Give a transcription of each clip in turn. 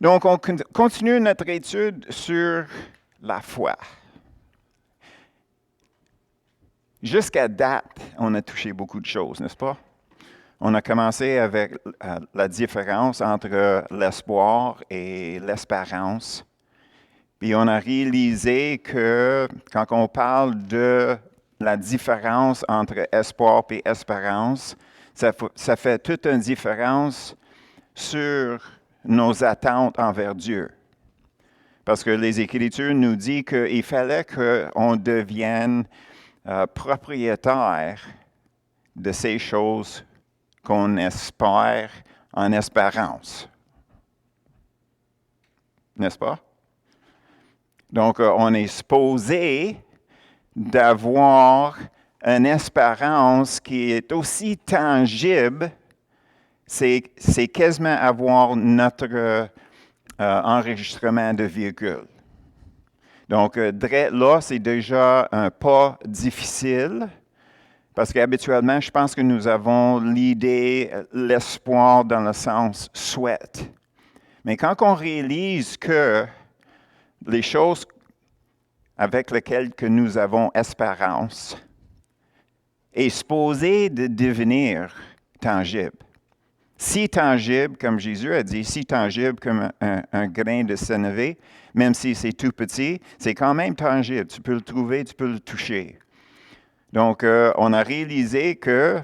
Donc, on continue notre étude sur la foi. Jusqu'à date, on a touché beaucoup de choses, n'est-ce pas? On a commencé avec la différence entre l'espoir et l'espérance. Puis on a réalisé que quand on parle de la différence entre espoir et espérance, ça fait toute une différence sur nos attentes envers Dieu. Parce que les Écritures nous disent qu'il fallait qu'on devienne propriétaire de ces choses qu'on espère en espérance. N'est-ce pas? Donc, on est supposé d'avoir une espérance qui est aussi tangible, c'est quasiment avoir notre enregistrement de véhicule. Donc, là, c'est déjà un pas difficile, parce qu'habituellement, je pense que nous avons l'idée, l'espoir dans le sens souhaite. Mais quand on réalise que les choses avec lesquelles que nous avons espérance est supposé de devenir tangible. Si tangible, comme Jésus a dit, si tangible comme un grain de sénévé, même si c'est tout petit, c'est quand même tangible. Tu peux le trouver, tu peux le toucher. Donc, on a réalisé que,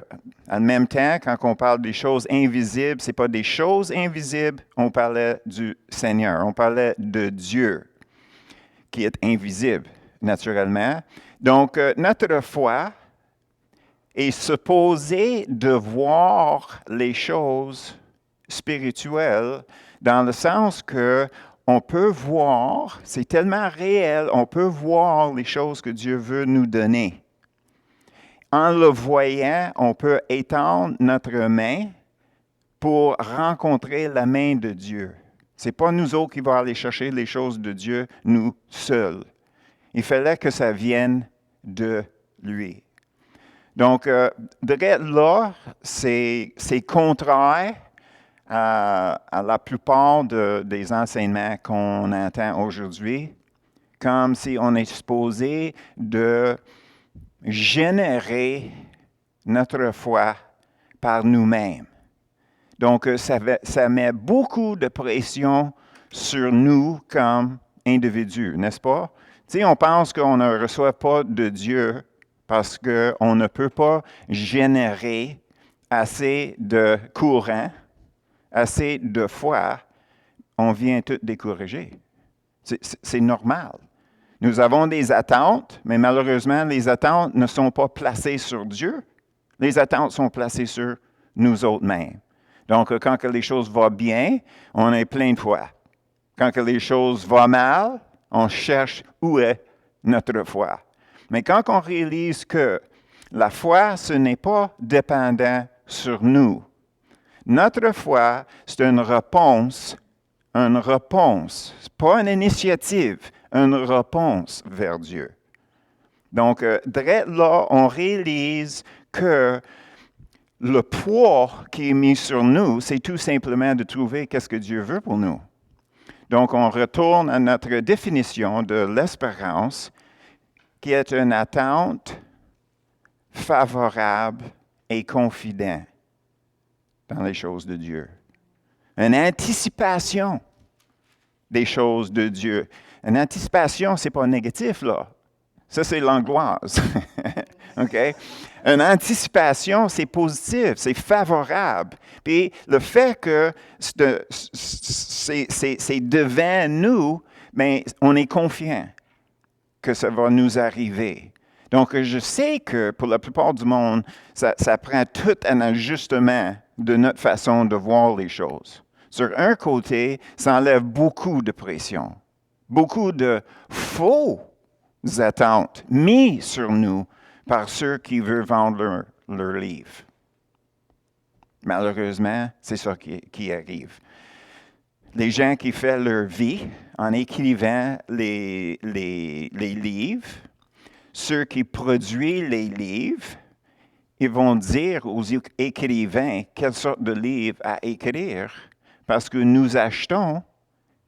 en même temps, quand on parle des choses invisibles, ce n'est pas des choses invisibles, on parlait du Seigneur, on parlait de Dieu, qui est invisible, naturellement. Donc, notre foi est supposée de voir les choses spirituelles dans le sens que on peut voir, c'est tellement réel, on peut voir les choses que Dieu veut nous donner. En le voyant, on peut étendre notre main pour rencontrer la main de Dieu. Ce n'est pas nous autres qui allons aller chercher les choses de Dieu, nous seuls. Il fallait que ça vienne de lui. Donc, là, c'est contraire à la plupart des enseignements qu'on entend aujourd'hui, comme si on est supposé de générer notre foi par nous-mêmes. Donc, ça met beaucoup de pression sur nous comme individus, n'est-ce pas? Tu sais, on pense qu'on ne reçoit pas de Dieu parce qu'on ne peut pas générer assez de courant, assez de foi, on vient tout décourager. C'est normal. Nous avons des attentes, mais malheureusement, les attentes ne sont pas placées sur Dieu. Les attentes sont placées sur nous autres-mêmes. Donc, quand que les choses vont bien, on est plein de foi. Quand que les choses vont mal, on cherche où est notre foi. Mais quand on réalise que la foi, ce n'est pas dépendant sur nous. Notre foi, c'est une réponse, pas une initiative, une réponse vers Dieu. Donc, là, on réalise que le poids qui est mis sur nous, c'est tout simplement de trouver qu'est-ce que Dieu veut pour nous. Donc, on retourne à notre définition de l'espérance, qui est une attente favorable et confidente dans les choses de Dieu. Une anticipation des choses de Dieu. Une anticipation, ce n'est pas négatif, là. Ça, c'est l'angoisse. OK? Une anticipation, c'est positif, c'est favorable. Puis le fait que c'est devant nous, bien, on est confiant que ça va nous arriver. Donc, je sais que pour la plupart du monde, ça prend tout un ajustement de notre façon de voir les choses. Sur un côté, ça enlève beaucoup de pression, beaucoup de faux attentes mises sur nous par ceux qui veulent vendre leur livre. Malheureusement, c'est ça qui arrive. Les gens qui font leur vie en écrivant les livres, ceux qui produisent les livres, ils vont dire aux écrivains quelle sorte de livre à écrire, parce que nous achetons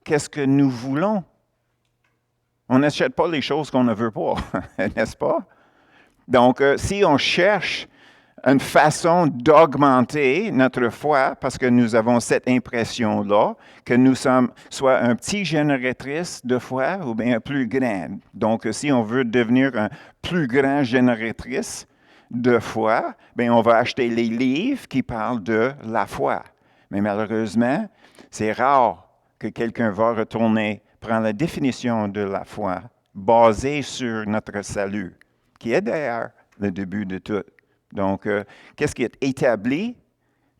qu'est-ce que nous voulons. On n'achète pas les choses qu'on ne veut pas, n'est-ce pas? Donc, si on cherche une façon d'augmenter notre foi, parce que nous avons cette impression-là, que nous sommes soit un petit génératrice de foi ou bien un plus grand. Donc, si on veut devenir un plus grand génératrice de foi, bien, on va acheter les livres qui parlent de la foi. Mais malheureusement, c'est rare que quelqu'un va retourner prendre la définition de la foi basée sur notre salut, qui est d'ailleurs le début de tout. Donc, qu'est-ce qui est établi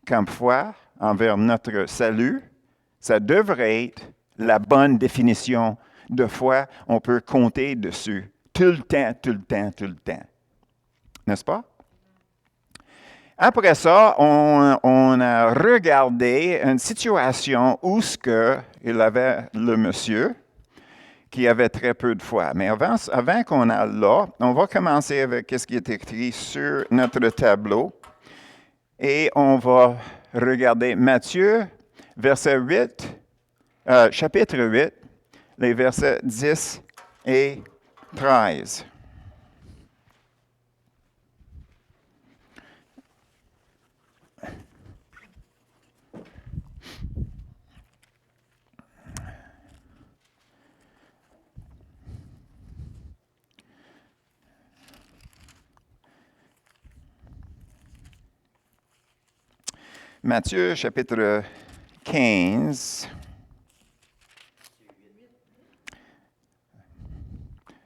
comme foi envers notre salut? Ça devrait être la bonne définition de foi. On peut compter dessus tout le temps, tout le temps, tout le temps. N'est-ce pas? Après ça, on a regardé une situation où il avait le monsieur qui avait très peu de foi. Mais avant qu'on aille là, on va commencer avec ce qui est écrit sur notre tableau. Et on va regarder Matthieu, chapitre 8, les versets 10 et 13. Matthieu, chapitre 15.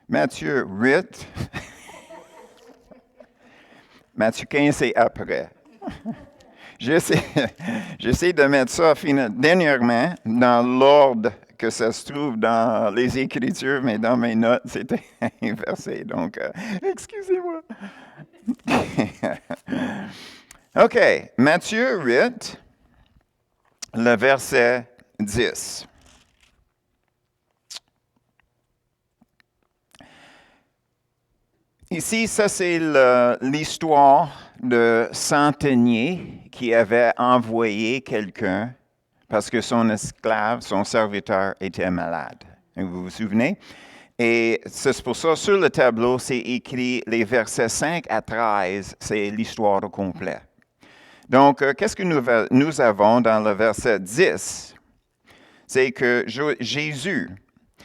Matthieu 8. Matthieu 15, c'est après. J'essaie de mettre ça dernièrement dans l'ordre que ça se trouve dans les Écritures, mais dans mes notes, c'était inversé. Donc, excusez-moi. OK, Matthieu 8, le verset 10. Ici, ça c'est l'histoire de centenier qui avait envoyé quelqu'un parce que son esclave, son serviteur était malade. Vous vous souvenez? Et c'est pour ça, sur le tableau, c'est écrit les versets 5 à 13, c'est l'histoire au complet. Donc, qu'est-ce que nous avons dans le verset 10? C'est que Jésus,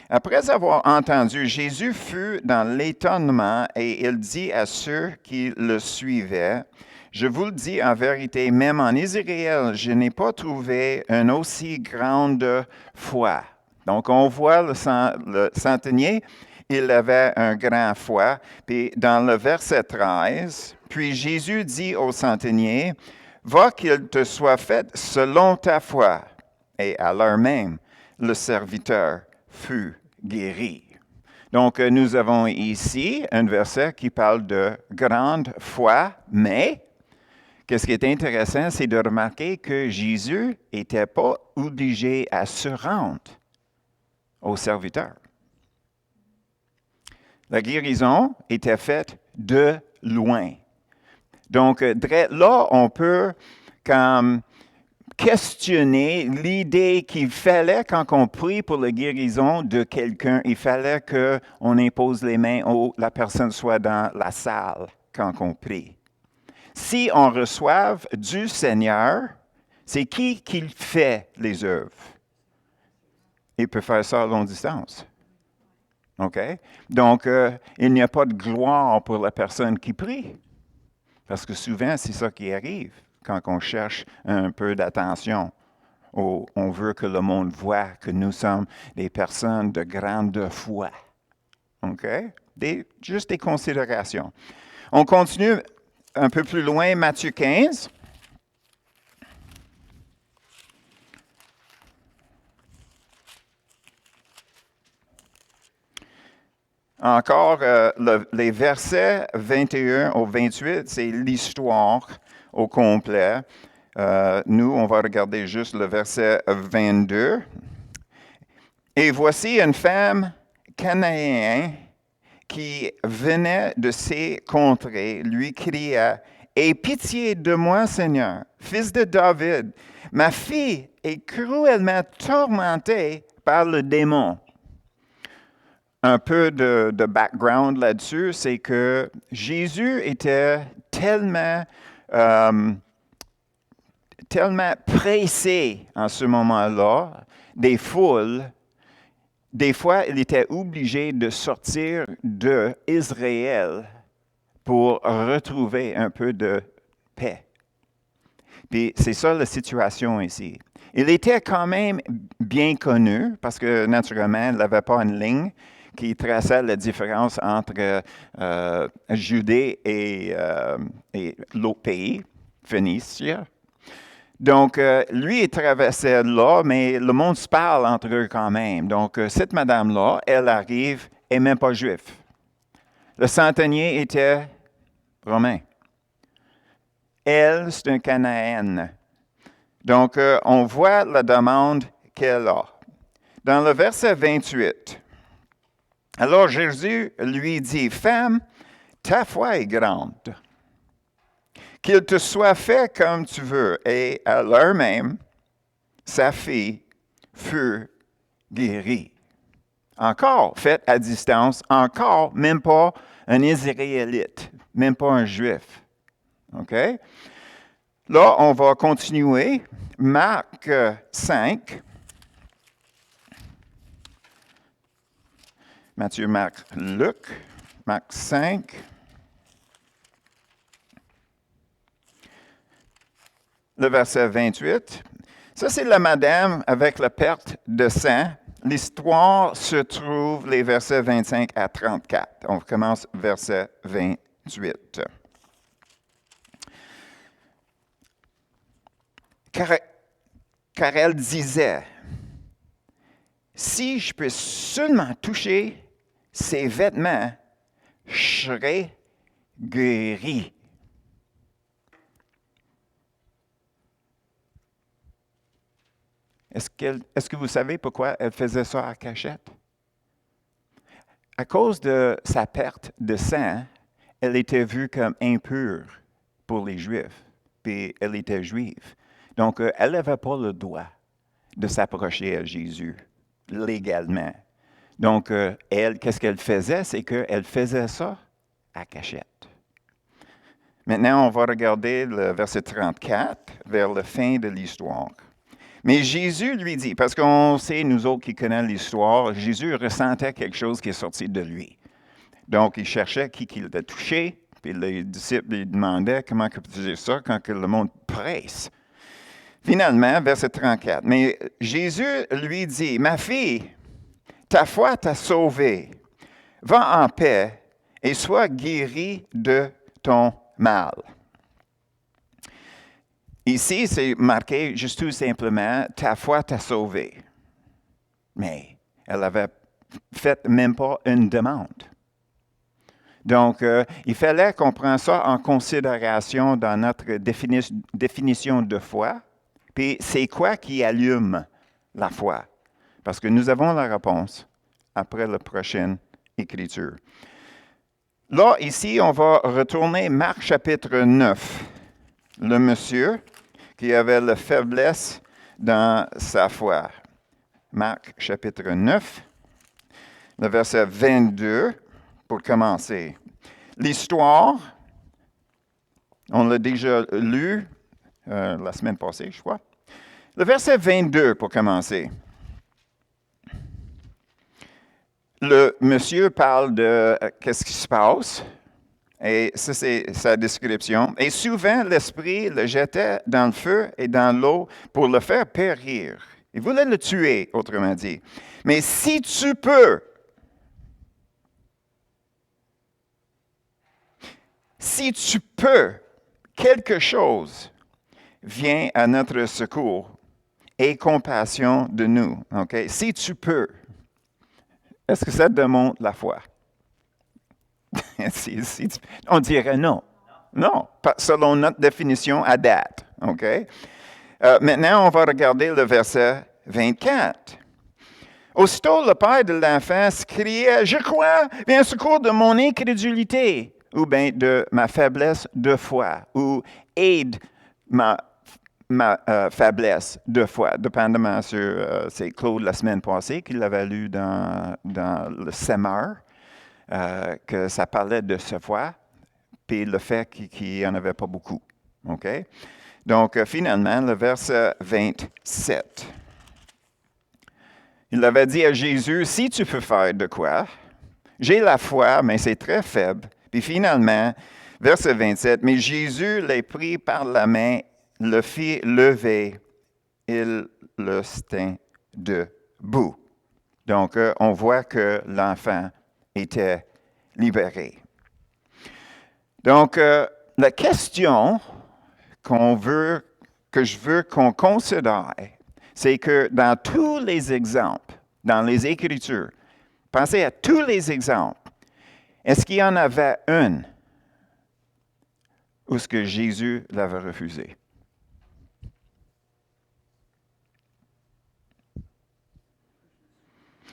après avoir entendu, Jésus fut dans l'étonnement et il dit à ceux qui le suivaient, « Je vous le dis en vérité, même en Israël, je n'ai pas trouvé une aussi grande foi. » Donc, on voit le centenier, il avait un grand foi. Puis, dans le verset 13, « Puis Jésus dit au centenier, « Va qu'il te soit fait selon ta foi. » Et à l'heure même, le serviteur fut guéri. Donc, nous avons ici un verset qui parle de grande foi, mais qu'est-ce qui est intéressant, c'est de remarquer que Jésus n'était pas obligé à se rendre au serviteur. La guérison était faite de loin. Donc, là, on peut comme questionner l'idée qu'il fallait, quand on prie pour la guérison de quelqu'un, il fallait qu'on impose les mains ou la personne soit dans la salle quand on prie. Si on reçoive du Seigneur, c'est qui fait les œuvres? Il peut faire ça à longue distance. OK? Donc, il n'y a pas de gloire pour la personne qui prie. Parce que souvent, c'est ça qui arrive quand on cherche un peu d'attention. On veut que le monde voit que nous sommes des personnes de grande foi. OK? Juste des considérations. On continue un peu plus loin, Matthieu 15. Encore, les versets 21 au 28, c'est l'histoire au complet. Nous, on va regarder juste le verset 22. « Et voici une femme cananéenne qui venait de ces contrées, lui cria, « Aie pitié de moi, Seigneur, fils de David. Ma fille est cruellement tourmentée par le démon. Un peu de background là-dessus, c'est que Jésus était tellement pressé en ce moment-là des foules. Des fois, il était obligé de sortir d'Israël pour retrouver un peu de paix. Puis c'est ça la situation ici. Il était quand même bien connu parce que naturellement, il n'avait pas une ligne qui traçait la différence entre Judée et l'autre pays, Phénicie. Donc, lui, il traversait là, mais le monde se parle entre eux quand même. Donc, cette madame-là, elle arrive, et même pas juif. Le centenier était romain. Elle, c'est une Cananéenne. Donc, on voit la demande qu'elle a. Dans le verset 28, alors Jésus lui dit, « Femme, ta foi est grande. Qu'il te soit fait comme tu veux. » Et à l'heure même, sa fille fut guérie. Encore faite à distance, encore même pas un Israélite, même pas un Juif. OK? Là, on va continuer. Marc 5. Matthieu, Marc, Luc. Marc 5. Le verset 28. Ça, c'est la madame avec la perte de sang. L'histoire se trouve les versets 25 à 34. On commence verset 28. Car elle disait, « Si je peux seulement toucher ses vêtements, je serai guérie. » Est-ce que vous savez pourquoi elle faisait ça à cachette? À cause de sa perte de sang, elle était vue comme impure pour les Juifs, puis elle était juive. Donc, elle n'avait pas le droit de s'approcher à Jésus légalement. Donc, elle, qu'est-ce qu'elle faisait? C'est qu'elle faisait ça à cachette. Maintenant, on va regarder le verset 34 vers la fin de l'histoire. Mais Jésus lui dit, parce qu'on sait, nous autres qui connaissons l'histoire, Jésus ressentait quelque chose qui est sorti de lui. Donc, il cherchait qui l'a touché, puis les disciples lui demandaient comment il faisait ça quand le monde presse. Finalement, verset 34, mais Jésus lui dit, « Ma fille, ta foi t'a sauvée. Va en paix et sois guérie de ton mal. » Ici, c'est marqué juste tout simplement, ta foi t'a sauvé. Mais elle n'avait fait même pas une demande. Donc, il fallait qu'on prenne ça en considération dans notre définition de foi. Puis, c'est quoi qui allume la foi? Parce que nous avons la réponse après la prochaine écriture. Là, ici, on va retourner Marc chapitre 9. Le monsieur qui avait la faiblesse dans sa foi. Marc chapitre 9, le verset 22, pour commencer. L'histoire, on l'a déjà lu la semaine passée, je crois. Le verset 22, pour commencer. Le monsieur parle de qu'est-ce qui se passe. Et ça, c'est sa description. Et souvent, l'Esprit le jetait dans le feu et dans l'eau pour le faire périr. Il voulait le tuer, autrement dit. Mais si tu peux, quelque chose vient à notre secours. Aie compassion de nous. Okay? Si tu peux, est-ce que ça démontre la foi? On dirait non. Non, pas selon notre définition à date. Okay? Maintenant, on va regarder le verset 24. Aussitôt, le père de l'enfant criait, « Je crois, viens au secours de mon incrédulité, ou bien de ma faiblesse de foi, ou aide ma ma faiblesse 2 fois, dépendamment sur, c'est Claude la semaine passée qui l'avait lu dans le Semeur, que ça parlait de ce foi, puis le fait qu'il n'y en avait pas beaucoup. OK? Donc, finalement, le verset 27. Il avait dit à Jésus, si tu peux faire de quoi, j'ai la foi, mais c'est très faible. Puis finalement, verset 27, mais Jésus les prit par la main, le fit lever, il le tint debout. Donc, on voit que l'enfant était libéré. Donc, la question que je veux qu'on considère, c'est que dans tous les exemples, dans les Écritures, pensez à tous les exemples, est-ce qu'il y en avait une où ce que Jésus l'avait refusé?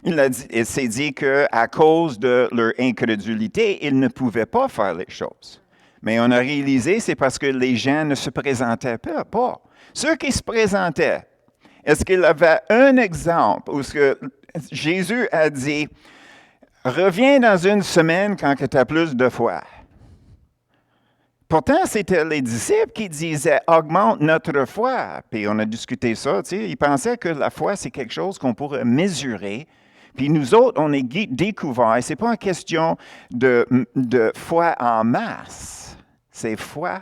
Il s'est dit qu'à cause de leur incrédulité, ils ne pouvaient pas faire les choses. Mais on a réalisé, c'est parce que les gens ne se présentaient pas. Ceux qui se présentaient, est-ce qu'il y avait un exemple où Jésus a dit, reviens dans une semaine quand tu as plus de foi? Pourtant, c'était les disciples qui disaient, augmente notre foi. Puis on a discuté ça, tu sais, ils pensaient que la foi, c'est quelque chose qu'on pourrait mesurer. Puis nous autres, on est découverts, ce n'est pas une question de foi en masse, c'est foi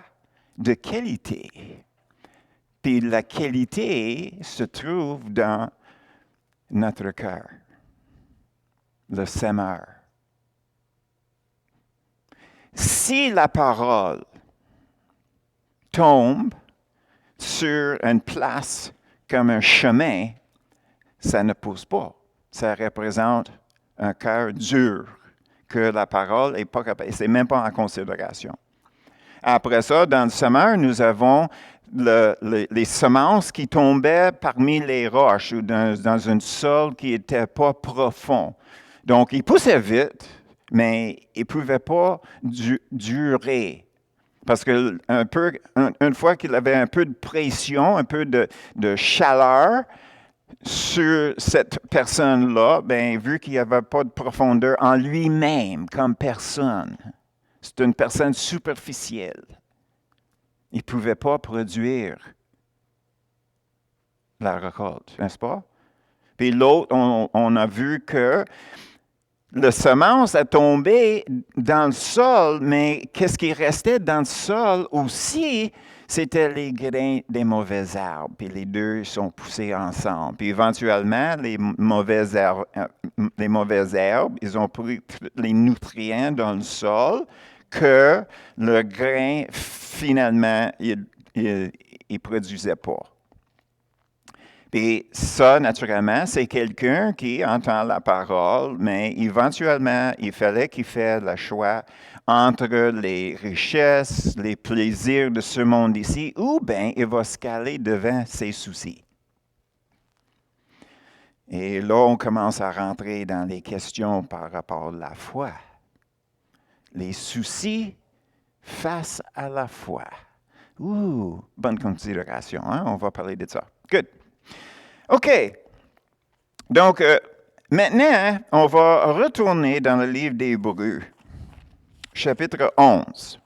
de qualité. Puis la qualité se trouve dans notre cœur, le semeur. Si la parole tombe sur une place comme un chemin, ça ne pousse pas. Ça représente un cœur dur, que la parole n'est pas capable, c'est même pas en considération. Après ça, dans le semeur, nous avons les semences qui tombaient parmi les roches ou dans un sol qui n'était pas profond. Donc, ils poussaient vite, mais ils ne pouvaient pas durer. Parce que une fois qu'il avait un peu de pression, un peu de chaleur sur cette personne-là, vu qu'il n'y avait pas de profondeur en lui-même comme personne, c'est une personne superficielle. Il ne pouvait pas produire la récolte, n'est-ce pas? Puis l'autre, on a vu que la semence a tombé dans le sol, mais qu'est-ce qui restait dans le sol aussi, c'était les grains des mauvaises herbes. Puis les deux sont poussés ensemble. Puis éventuellement, les mauvaises herbes, ils ont pris les nutriments dans le sol que le grain, finalement, il ne produisait pas. Puis ça, naturellement, c'est quelqu'un qui entend la parole, mais éventuellement, il fallait qu'il fasse le choix entre les richesses, les plaisirs de ce monde ici, ou bien il va se caler devant ses soucis. Et là, on commence à rentrer dans les questions par rapport à la foi. Les soucis face à la foi. Bonne considération, hein? On va parler de ça. Good. OK. Donc, maintenant, on va retourner dans le livre d'Hébreux, chapitre 11.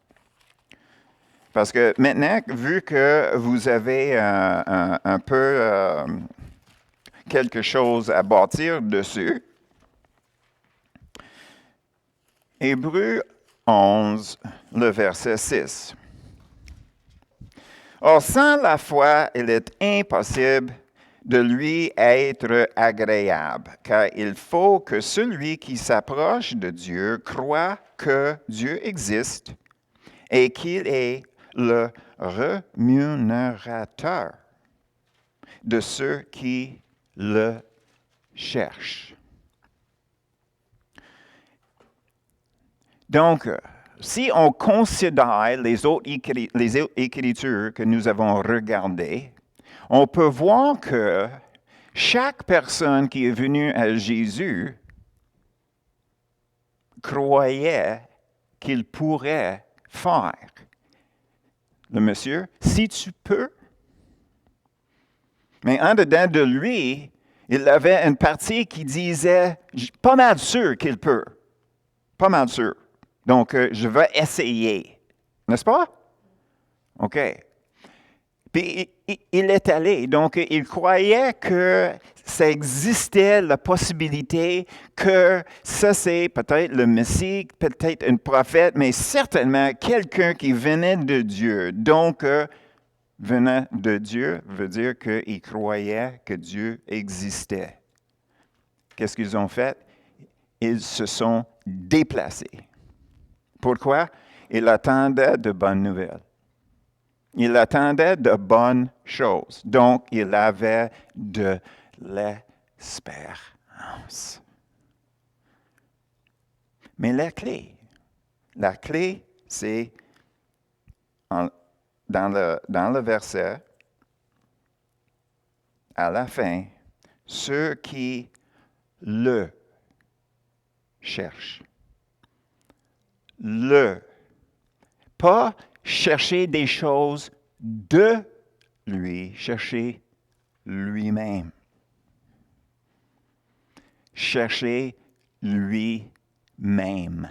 Parce que maintenant, vu que vous avez un peu quelque chose à bâtir dessus, Hébreux 11, le verset 6. Or, sans la foi, il est impossible de lui être agréable, car il faut que celui qui s'approche de Dieu croit que Dieu existe et qu'il est le rémunérateur de ceux qui le cherchent. Donc, si on considère les autres écritures que nous avons regardées, on peut voir que chaque personne qui est venue à Jésus croyait qu'il pourrait faire. Le monsieur, si tu peux, Mais en dedans de lui, il avait une partie qui disait, pas mal sûr qu'il peut. Pas mal sûr. Donc, je vais essayer. N'est-ce pas? OK. Puis, il est allé. Donc, il croyait que ça existait la possibilité que ça, c'est peut-être le Messie, peut-être un prophète, mais certainement quelqu'un qui venait de Dieu. Donc, venant de Dieu veut dire qu'ils croyaient que Dieu existait. Qu'est-ce qu'ils ont fait? Ils se sont déplacés. Pourquoi? Ils attendaient de bonnes nouvelles. Ils attendaient de bonnes choses. Donc, ils avaient de l'espérance. Mais la clé, c'est dans le verset, à la fin, ceux qui le cherchent. Pas chercher des choses de lui, chercher lui-même. Chercher lui-même.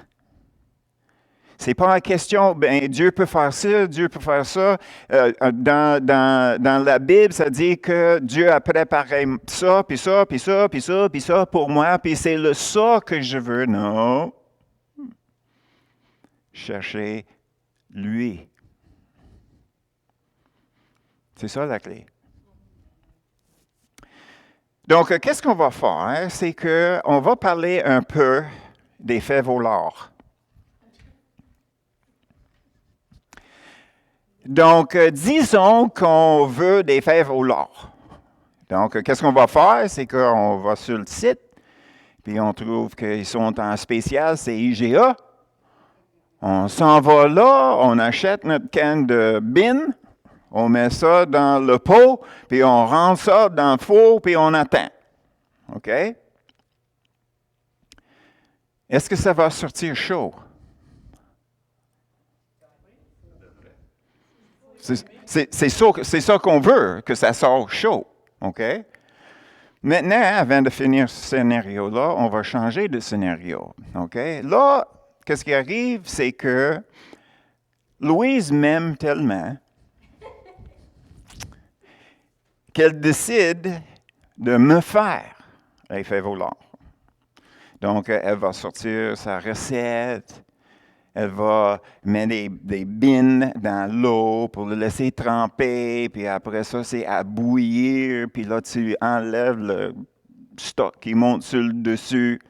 C'est pas une question, Dieu peut faire ça, Dieu peut faire ça. Dans la Bible, ça dit que Dieu a préparé ça, puis ça, puis ça, puis ça, puis ça pour moi, puis c'est le ça que je veux. Non. Chercher lui. C'est ça la clé. Donc, qu'est-ce qu'on va faire? C'est qu'on va parler un peu des faits voleurs. Donc, disons qu'on veut des faits voleurs. Donc, qu'est-ce qu'on va faire? C'est qu'on va sur le site, puis on trouve qu'ils sont en spécial, c'est IGA. On s'en va là, on achète notre canne de bin, on met ça dans le pot, puis on rentre ça dans le four, puis on attend. OK? Est-ce que ça va sortir chaud? C'est ça qu'on veut, que ça sorte chaud. OK? Maintenant, avant de finir ce scénario-là, on va changer de scénario. OK? Là, qu'est-ce qui arrive, c'est que Louise m'aime tellement qu'elle décide de me faire les faits volants. Donc, elle va sortir sa recette, elle va mettre des bines dans l'eau pour le laisser tremper, puis après ça, c'est à bouillir, puis là, tu enlèves le stock qui monte sur le dessus.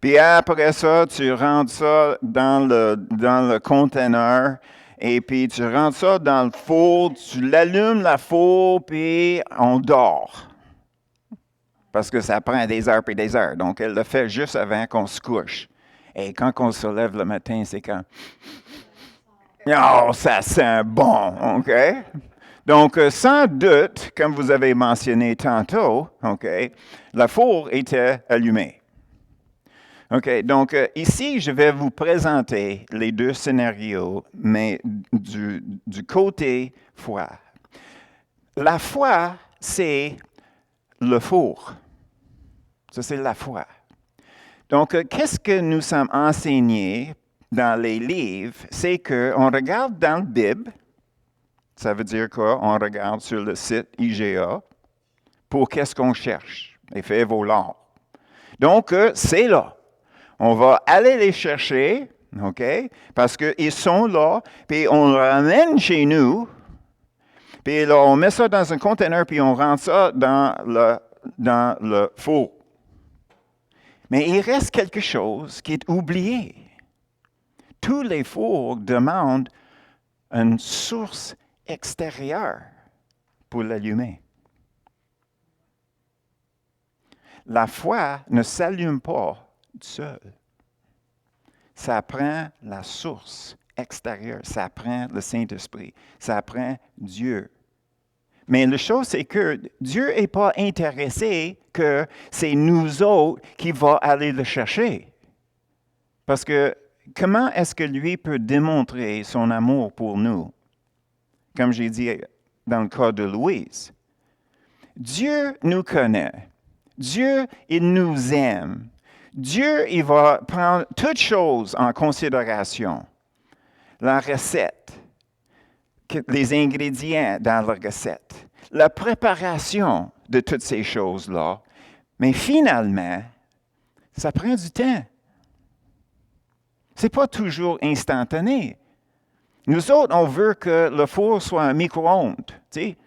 Puis après ça, tu rentres ça dans le conteneur, et puis tu rentres ça dans le four, tu l'allumes la four, puis on dort. Parce que ça prend des heures et des heures. Donc, elle le fait juste avant qu'on se couche. Et quand on se lève le matin, c'est quand... Oh, ça sent bon, OK? Donc, sans doute, comme vous avez mentionné tantôt, OK, la four était allumée. OK, donc ici, je vais vous présenter les deux scénarios, mais du côté foi. La foi, c'est le four. Ça, c'est la foi. Donc, qu'est-ce que nous sommes enseignés dans les livres? C'est qu'on regarde dans la Bible, ça veut dire quoi? On regarde sur le site IGA pour qu'est-ce qu'on cherche, les faits volants. Donc, c'est là. On va aller les chercher, OK? Parce qu'ils sont là, puis on les ramène chez nous, puis là, on met ça dans un conteneur, puis on rentre ça dans le four. Mais il reste quelque chose qui est oublié. Tous les fours demandent une source extérieure pour l'allumer. La foi ne s'allume pas seule. Ça prend la source extérieure, ça prend le Saint-Esprit, ça prend Dieu. Mais la chose, c'est que Dieu n'est pas intéressé que c'est nous autres qui va aller le chercher. Parce que comment est-ce que lui peut démontrer son amour pour nous? Comme j'ai dit dans le cas de Louise. Dieu nous connaît. Dieu, il nous aime. Dieu, il va prendre toutes choses en considération. La recette, les ingrédients dans la recette, la préparation de toutes ces choses-là. Mais finalement, ça prend du temps. Ce n'est pas toujours instantané. Nous autres, on veut que le four soit un micro-ondes. Tu sais?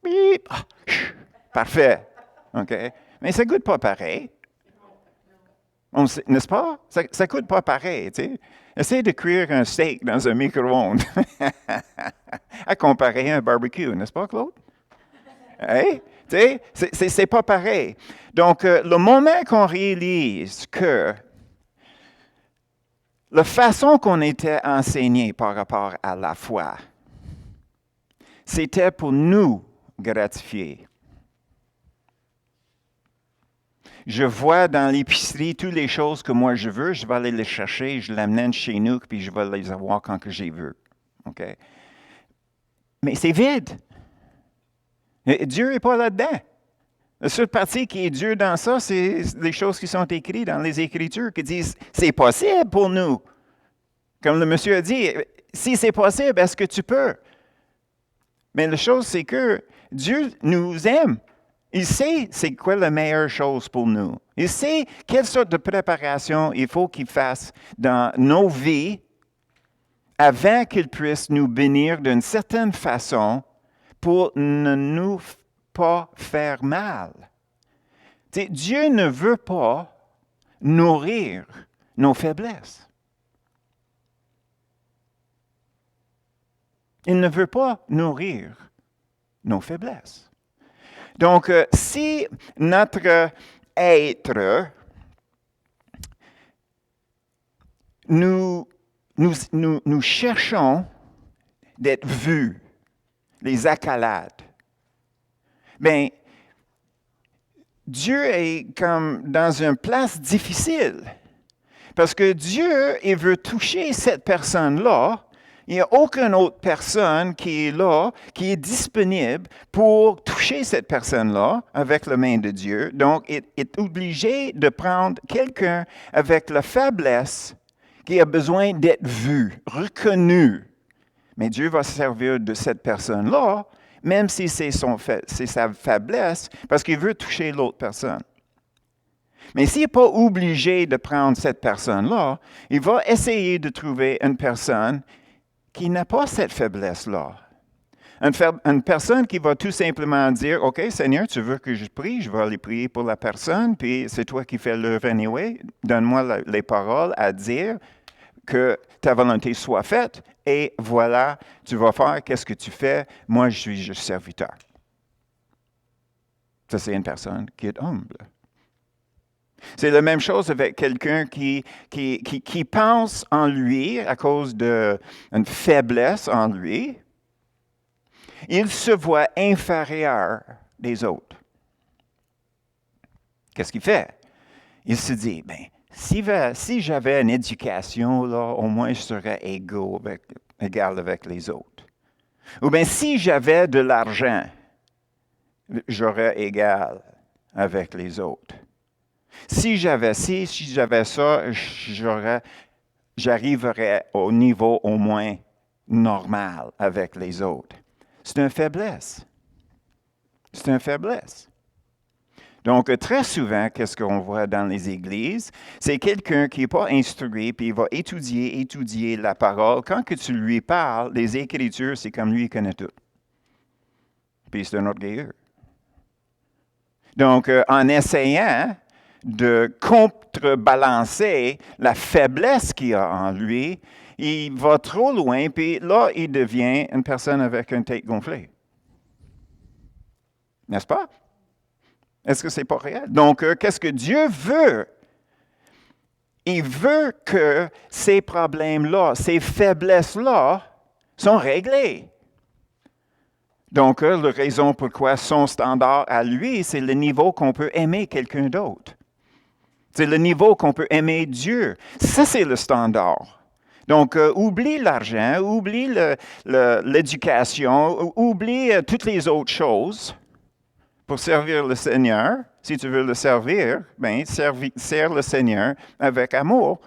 Bip! Parfait. OK? Mais ça ne goûte pas pareil. N'est-ce pas? Ça ne goûte pas pareil. Tu sais? Essaye de cuire un steak dans un micro-ondes. À comparer à un barbecue, n'est-ce pas, Claude? Hey? Tu sais, c'est pas pareil. Donc, le moment qu'on réalise que la façon qu'on était enseigné par rapport à la foi, c'était pour nous gratifier. Je vois dans l'épicerie toutes les choses que moi je veux, je vais aller les chercher, je l'amène chez nous, puis je vais les avoir quand que j'ai veux. OK? Mais c'est vide. Dieu n'est pas là-dedans. La seule partie qui est Dieu dans ça, c'est les choses qui sont écrites dans les Écritures qui disent « c'est possible pour nous ». Comme le monsieur a dit, si c'est possible, est-ce que tu peux? Mais la chose, c'est que Dieu nous aime. Il sait c'est quoi la meilleure chose pour nous. Il sait quelle sorte de préparation il faut qu'il fasse dans nos vies avant qu'il puisse nous bénir d'une certaine façon pour ne nous pas faire mal. T'sais, Dieu ne veut pas nourrir nos faiblesses. Il ne veut pas nourrir nos faiblesses. Donc, si notre être, nous cherchons d'être vus, les accolades, bien, Dieu est comme dans une place difficile. Parce que Dieu, il veut toucher cette personne-là. Il n'y a aucune autre personne qui est là, qui est disponible pour toucher cette personne-là avec la main de Dieu. Donc, il est obligé de prendre quelqu'un avec la faiblesse qui a besoin d'être vu, reconnu. Mais Dieu va se servir de cette personne-là, même si c'est sa faiblesse, parce qu'il veut toucher l'autre personne. Mais s'il n'est pas obligé de prendre cette personne-là, il va essayer de trouver une personne qui n'a pas cette faiblesse-là. Une personne qui va tout simplement dire, « OK, Seigneur, tu veux que je prie, je vais aller prier pour la personne, puis c'est toi qui fais l'œuvre anyway. Donne-moi les paroles à dire que ta volonté soit faite, et voilà, tu vas faire, qu'est-ce que tu fais? Moi, je suis juste serviteur. » Ça, c'est une personne qui est humble. C'est la même chose avec quelqu'un qui pense en lui à cause d'une faiblesse en lui. Il se voit inférieur des autres. Qu'est-ce qu'il fait? Il se dit, bien, si j'avais une éducation, là, au moins je serais égal avec les autres. Ou bien si j'avais de l'argent, j'aurais égal avec les autres. Si j'avais ça, j'arriverais au niveau au moins normal avec les autres. C'est une faiblesse. C'est une faiblesse. Donc, très souvent, qu'est-ce qu'on voit dans les églises? C'est quelqu'un qui n'est pas instruit, puis il va étudier la parole. Quand que tu lui parles, les Écritures, c'est comme lui, il connaît tout. Puis c'est un orgueilleux. Donc, en essayant de contrebalancer la faiblesse qu'il a en lui, il va trop loin, puis là, il devient une personne avec une tête gonflée. N'est-ce pas? Est-ce que c'est pas réel? Donc, qu'est-ce que Dieu veut? Il veut que ces problèmes-là, ces faiblesses-là, sont réglés. Donc, la raison pourquoi son standard à lui, c'est le niveau qu'on peut aimer quelqu'un d'autre. C'est le niveau qu'on peut aimer Dieu. Ça, c'est le standard. Donc, oublie l'argent, oublie l'éducation, oublie toutes les autres choses. pour servir le Seigneur. Si tu veux le servir, bien, sers le Seigneur avec amour.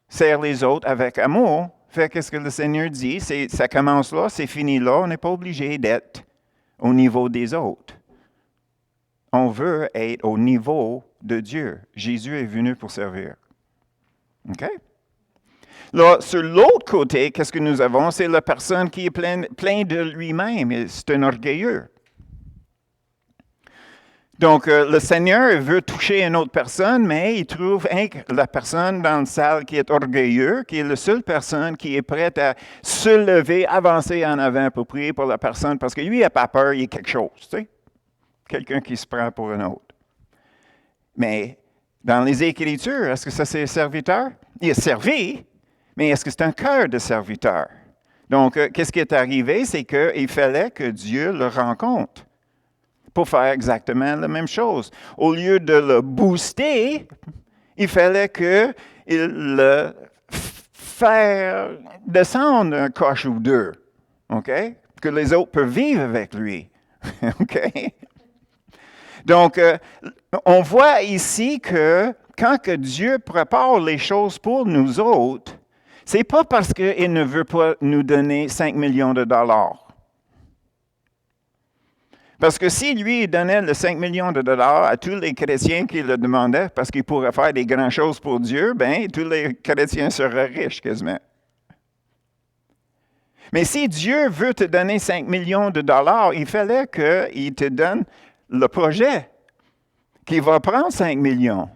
Sers les autres avec amour. Fait qu'est-ce que le Seigneur dit? Ça commence là, c'est fini là. On n'est pas obligé d'être au niveau des autres. On veut être au niveau de Dieu. Jésus est venu pour servir. OK? Là, sur l'autre côté, qu'est-ce que nous avons? C'est la personne qui est plein de lui-même. C'est un orgueilleux. Donc, le Seigneur veut toucher une autre personne, mais il trouve la personne dans la salle qui est orgueilleux, qui est la seule personne qui est prête à se lever, avancer en avant pour prier pour la personne, parce que lui, il n'a pas peur, il est quelque chose, tu sais. Quelqu'un qui se prend pour un autre. Mais, dans les Écritures, est-ce que ça c'est serviteur? Il est servi, mais est-ce que c'est un cœur de serviteur? Donc, qu'est-ce qui est arrivé? C'est qu'il fallait que Dieu le rencontre pour faire exactement la même chose. Au lieu de le booster, il fallait qu'il le fasse descendre un coche ou deux, OK? Que les autres peuvent vivre avec lui, OK? Donc, on voit ici que quand que Dieu prépare les choses pour nous autres, c'est pas parce qu'il ne veut pas nous donner 5 millions de dollars. Parce que si lui donnait les 5 millions de dollars à tous les chrétiens qui le demandaient, parce qu'il pourrait faire des grandes choses pour Dieu, bien, tous les chrétiens seraient riches quasiment. Mais si Dieu veut te donner 5 millions de dollars, il fallait qu'il te donne le projet qui va prendre 5 millions.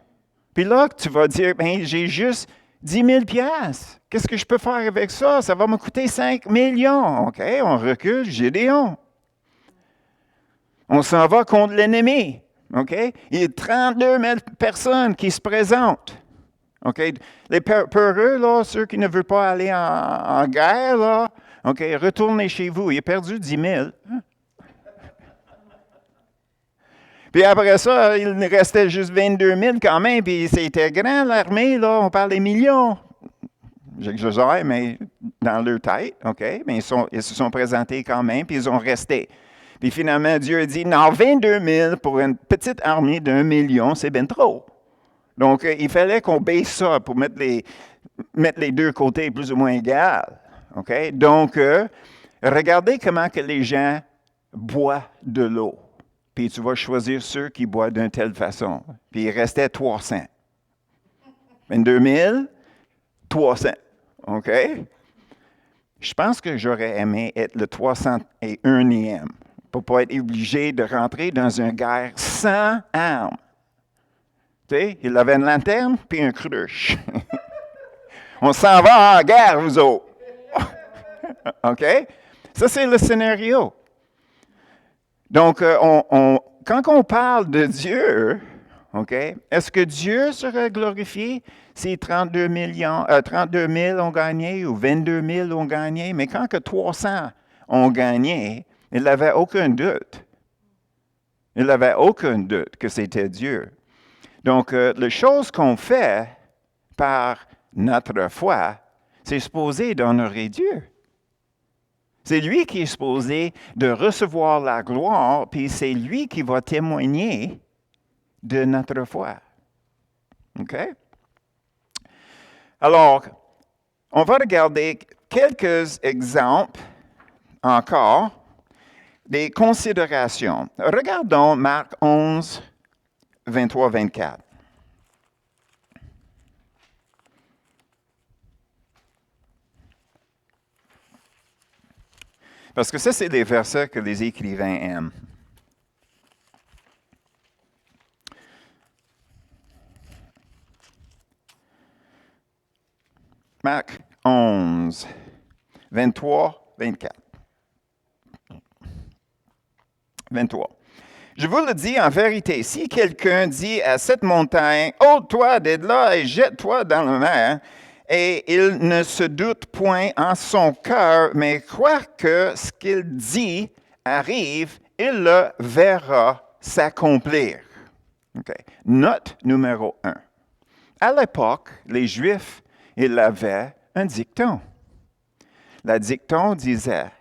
Puis là, tu vas dire, bien, j'ai juste 10 000 piastres. Qu'est-ce que je peux faire avec ça? Ça va me coûter 5 millions. OK, on recule, Gédéon. On s'en va contre l'ennemi. OK? Il y a 32 000 personnes qui se présentent. OK? Les peureux, là, ceux qui ne veulent pas aller en guerre, là, OK, retournez chez vous. Il a perdu 10 000. Puis après ça, il restait juste 22 000 quand même, puis c'était grand, l'armée, là, on parle des millions. J'exagère, mais dans leur tête, OK? Mais ils se sont présentés quand même, puis ils ont resté. Puis finalement, Dieu a dit, non, 22 000 pour une petite armée d'1 million, c'est bien trop. Donc, il fallait qu'on baisse ça pour mettre les deux côtés plus ou moins égales. OK? Donc, regardez comment que les gens boivent de l'eau. Puis tu vas choisir ceux qui boivent d'une telle façon. Puis il restait 300. 22 000, 300. OK? Je pense que j'aurais aimé être le 301e pour ne pas être obligé de rentrer dans une guerre sans armes. Tu sais, il avait une lanterne puis un cruche. On s'en va en guerre, vous autres. OK? Ça, c'est le scénario. Donc, quand on parle de Dieu, OK, est-ce que Dieu serait glorifié si 32 000 ont gagné ou 22 000 ont gagné? Mais quand que 300 ont gagné, il n'avait aucun doute. Il n'avait aucun doute que c'était Dieu. Donc, les choses qu'on fait par notre foi, c'est supposé d'honorer Dieu. C'est lui qui est supposé de recevoir la gloire, puis c'est lui qui va témoigner de notre foi. OK? Alors, on va regarder quelques exemples encore des considérations. Regardons Marc 11, 23-24. Parce que ça, c'est des versets que les écrivains aiment. Marc 11, 23-24. 23. Je vous le dis en vérité, si quelqu'un dit à cette montagne, « Ôte-toi de là et jette-toi dans la mer », et il ne se doute point en son cœur, mais croit que ce qu'il dit arrive, il le verra s'accomplir. Okay. Note numéro 1. À l'époque, les Juifs, ils avaient un dicton. Le dicton disait,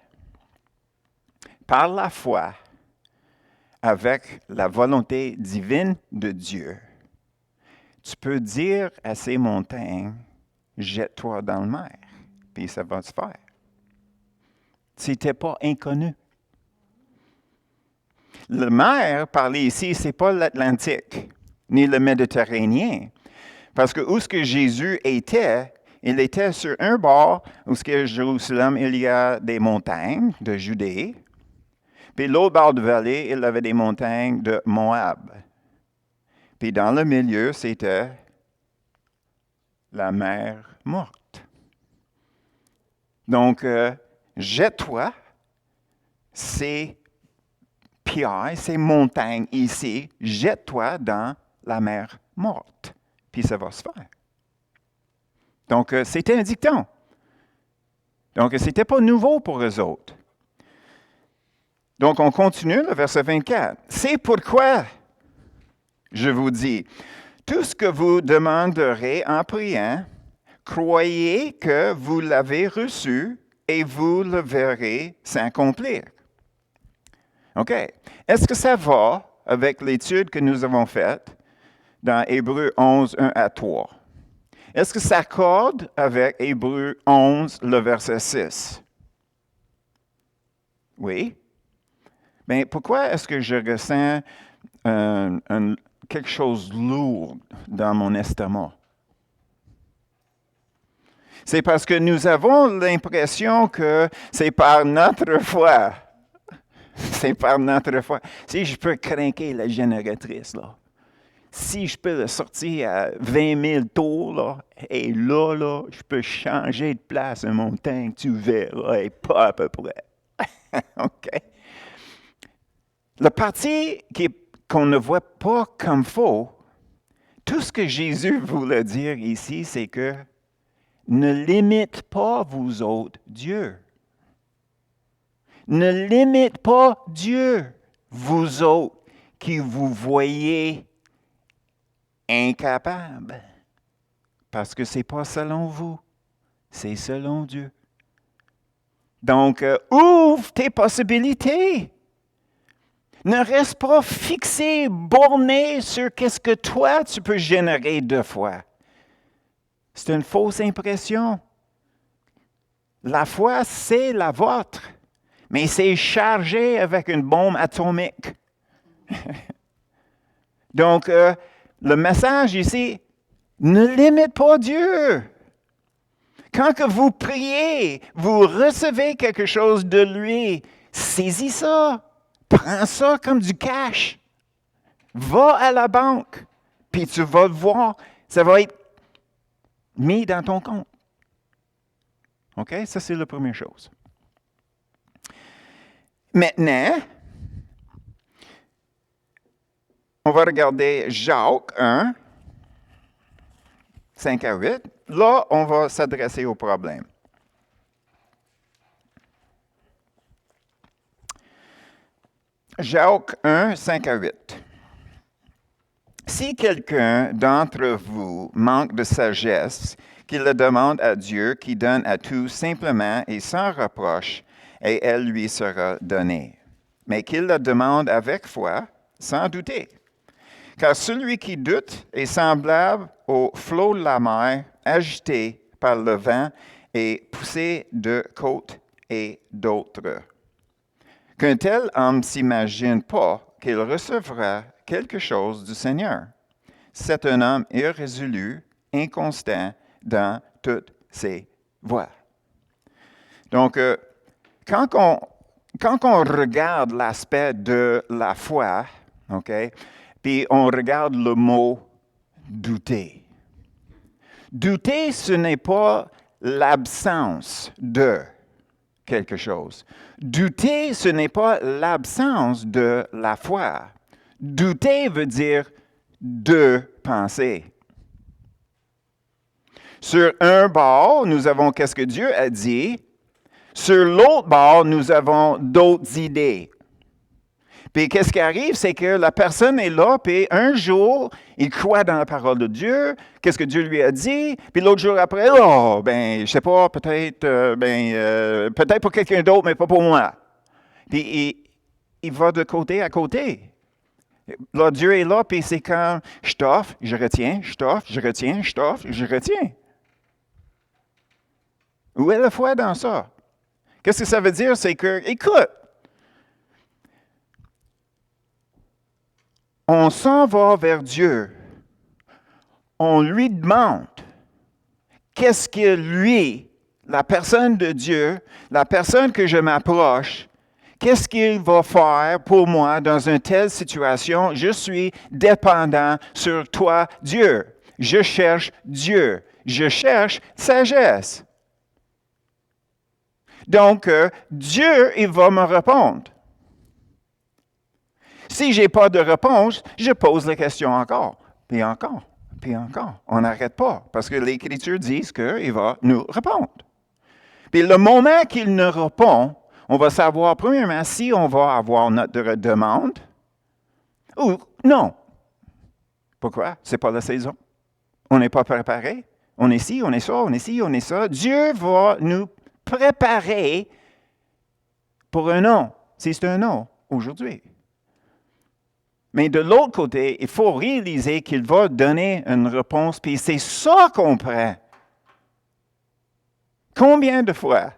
« Par la foi, avec la volonté divine de Dieu, tu peux dire à ces montagnes, jette-toi dans le mer, puis ça va se faire. C'était pas inconnu. Le mer, parlé ici, ce n'est pas l'Atlantique, ni le Méditerranéen. Parce que où est-ce que Jésus était, il était sur un bord, où est-ce que Jérusalem, il y a des montagnes de Judée. Puis l'autre bord de vallée, il avait des montagnes de Moab. Puis dans le milieu, c'était la mer morte. Donc, jette-toi, ces pierres, ces montagnes ici, jette-toi dans la mer morte. Puis ça va se faire. Donc, c'était un dicton. Donc, ce n'était pas nouveau pour eux autres. Donc, on continue le verset 24. C'est pourquoi, je vous dis, tout ce que vous demanderez en priant, croyez que vous l'avez reçu et vous le verrez s'accomplir. OK. Est-ce que ça va avec l'étude que nous avons faite dans Hébreux 11, 1 à 3? Est-ce que ça accorde avec Hébreux 11, le verset 6? Oui. Bien, pourquoi est-ce que je ressens quelque chose de lourd dans mon estomac? C'est parce que nous avons l'impression que c'est par notre foi. C'est par notre foi. Si je peux craquer la génératrice, là. Si je peux le sortir à 20 000 tours, là, et là, je peux changer de place à mon tank, tu verras, et pas à peu près. OK? La partie qu'on ne voit pas comme faux, tout ce que Jésus voulait dire ici, c'est que ne limite pas vous autres Dieu. Ne limite pas Dieu, vous autres qui vous voyez incapables. Parce que ce n'est pas selon vous, c'est selon Dieu. Donc, ouvre tes possibilités. Ne reste pas fixé, borné sur qu'est-ce que toi, tu peux générer 2 fois. C'est une fausse impression. La foi, c'est la vôtre, mais c'est chargé avec une bombe atomique. Donc, le message ici, ne limite pas Dieu. Quand que vous priez, vous recevez quelque chose de lui, saisis ça. Prends ça comme du cash. Va à la banque, puis tu vas le voir. Ça va être mis dans ton compte. OK? Ça, c'est la première chose. Maintenant, on va regarder Jacques 1, 5 à 8. Là, on va s'adresser au problème. Jacques 1, 5 à 8. Si quelqu'un d'entre vous manque de sagesse, qu'il le demande à Dieu qui donne à tous simplement et sans reproche, et elle lui sera donnée. Mais qu'il le demande avec foi, sans douter. Car celui qui doute est semblable au flot de la mer, agité par le vent et poussé de côte et d'autre. Qu'un tel homme ne s'imagine pas qu'il recevra quelque chose du Seigneur. C'est un homme irrésolu, inconstant dans toutes ses voies. Donc, quand on regarde l'aspect de la foi, OK, puis on regarde le mot douter. Douter, ce n'est pas l'absence de quelque chose. Douter, ce n'est pas l'absence de la foi. Douter veut dire deux pensées. Sur un bord, nous avons qu'est-ce que Dieu a dit. Sur l'autre bord, nous avons d'autres idées. Puis qu'est-ce qui arrive, c'est que la personne est là, puis un jour, il croit dans la parole de Dieu, qu'est-ce que Dieu lui a dit, puis l'autre jour après, oh, ben, je sais pas, peut-être pour quelqu'un d'autre, mais pas pour moi. Puis il va de côté à côté. Là, Dieu est là, puis c'est comme, je t'offre, je retiens, je t'offre, je retiens, je t'offre, je retiens. Où est la foi dans ça? Qu'est-ce que ça veut dire? C'est que, écoute, on s'en va vers Dieu. On lui demande qu'est-ce que lui, la personne de Dieu, la personne que je m'approche, qu'est-ce qu'il va faire pour moi dans une telle situation? Je suis dépendant sur toi, Dieu. Je cherche Dieu. Je cherche sagesse. Donc, Dieu, il va me répondre. Si je n'ai pas de réponse, je pose la question encore, puis encore, puis encore. On n'arrête pas, parce que l'Écriture dit qu'il va nous répondre. Puis le moment qu'il nous répond, on va savoir, premièrement, si on va avoir notre demande ou non. Pourquoi? Ce n'est pas la saison. On n'est pas préparé. On est ci, on est ça, on est ci, on est ça. Dieu va nous préparer pour un non, si c'est un non aujourd'hui. Mais de l'autre côté, il faut réaliser qu'il va donner une réponse, puis c'est ça qu'on prend. Combien de fois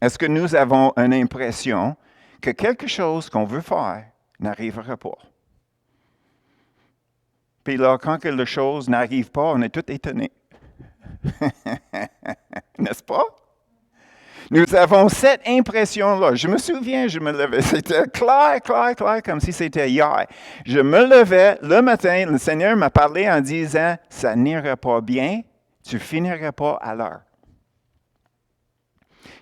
est-ce que nous avons une impression que quelque chose qu'on veut faire n'arrivera pas? Puis là, quand quelque chose n'arrive pas, on est tout étonné. N'est-ce pas? Nous avons cette impression-là. Je me souviens, je me levais, c'était clair, comme si c'était hier. Je me levais le matin, le Seigneur m'a parlé en disant, ça n'ira pas bien, tu finiras pas à l'heure.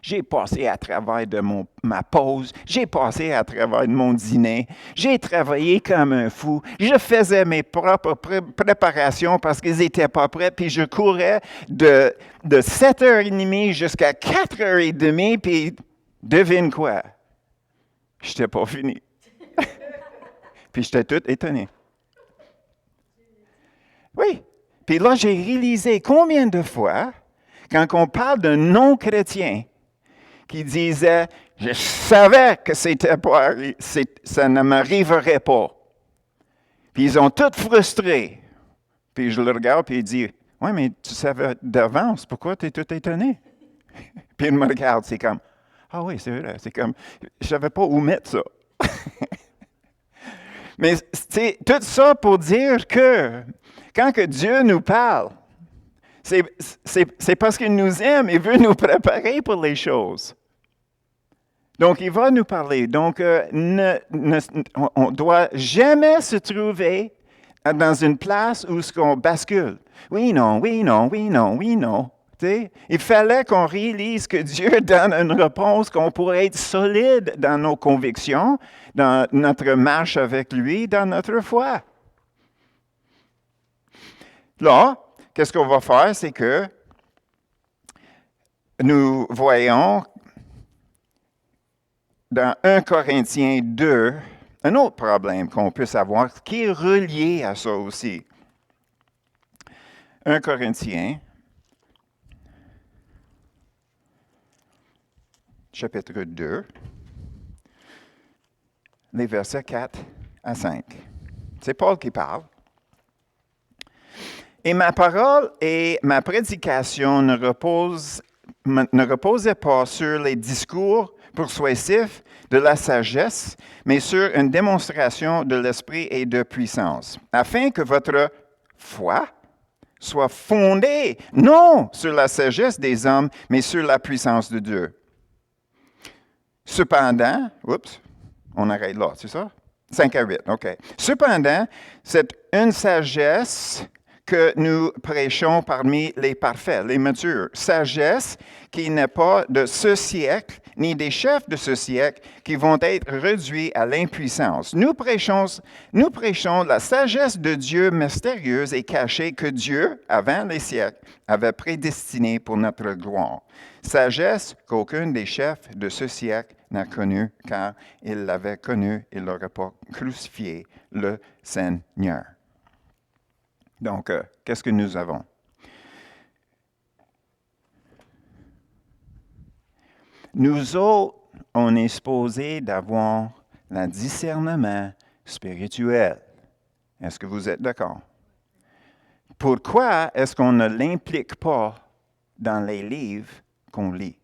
J'ai passé à travers de ma pause, j'ai passé à travers de mon dîner, j'ai travaillé comme un fou, je faisais mes propres préparations parce qu'ils n'étaient pas prêts, puis je courais de 7h30 jusqu'à 4h30, puis devine quoi? Je n'étais pas fini. Puis j'étais tout étonné. Oui. Puis là, j'ai réalisé combien de fois, quand on parle d'un non-chrétien, qui disait, je savais que ça ne m'arriverait pas. Puis ils ont tous frustrés. Puis je le regarde et il dit, oui, mais tu savais d'avance, pourquoi tu es tout étonné? Puis il me regarde, c'est comme, ah oui, c'est vrai, c'est comme, je ne savais pas où mettre ça. Mais c'est tout ça pour dire que quand que Dieu nous parle, c'est parce qu'il nous aime et veut nous préparer pour les choses. Donc, il va nous parler. Donc, on ne doit jamais se trouver dans une place où on bascule. Oui, non, oui, non, oui, non, oui, non. T'sais? Il fallait qu'on réalise que Dieu donne une réponse, qu'on pourrait être solide dans nos convictions, dans notre marche avec lui, dans notre foi. Là, qu'est-ce qu'on va faire? C'est que nous voyons dans 1 Corinthiens 2, un autre problème qu'on peut savoir qui est relié à ça aussi. 1 Corinthiens, chapitre 2, les versets 4 à 5. C'est Paul qui parle. Et ma parole et ma prédication ne reposaient pas sur les discours persuasif de la sagesse, mais sur une démonstration de l'esprit et de puissance, afin que votre foi soit fondée non sur la sagesse des hommes, mais sur la puissance de Dieu. Cependant, on arrête là, c'est ça? 5 à 8, OK. Cependant, c'est une sagesse que nous prêchons parmi les parfaits, les matures. Sagesse qui n'est pas de ce siècle, ni des chefs de ce siècle, qui vont être réduits à l'impuissance. Nous prêchons la sagesse de Dieu mystérieuse et cachée que Dieu, avant les siècles, avait prédestinée pour notre gloire. Sagesse qu'aucun des chefs de ce siècle n'a connue, car il l'avait connue, il n'aurait pas crucifié le Seigneur. Donc, qu'est-ce que nous avons? Nous autres, on est supposé d'avoir le discernement spirituel. Est-ce que vous êtes d'accord? Pourquoi est-ce qu'on ne l'implique pas dans les livres qu'on lit?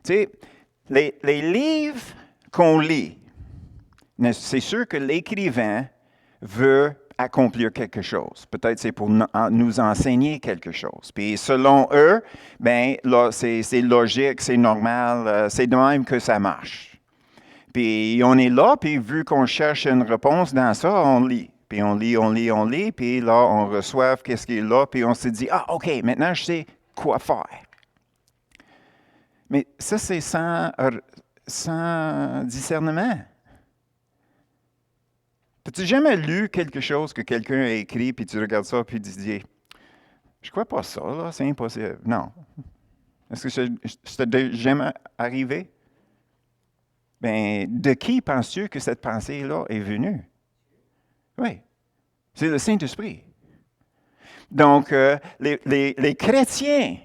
Tu sais, les livres qu'on lit, c'est sûr que l'écrivain veut accomplir quelque chose. Peut-être c'est pour nous enseigner quelque chose. Puis selon eux, ben là, c'est logique, c'est normal, c'est de même que ça marche. Puis on est là, puis vu qu'on cherche une réponse dans ça, on lit. Puis on lit, puis là, on reçoit qu'est-ce qui est là, puis on se dit, ah, OK, maintenant je sais quoi faire. Mais ça, c'est sans discernement. As-tu jamais lu quelque chose que quelqu'un a écrit, puis tu regardes ça, puis tu te dis, je crois pas ça, là, c'est impossible. Non. Est-ce que ça t'est jamais arrivé? Ben, de qui penses-tu que cette pensée-là est venue? Oui, c'est le Saint-Esprit. Donc, les chrétiens,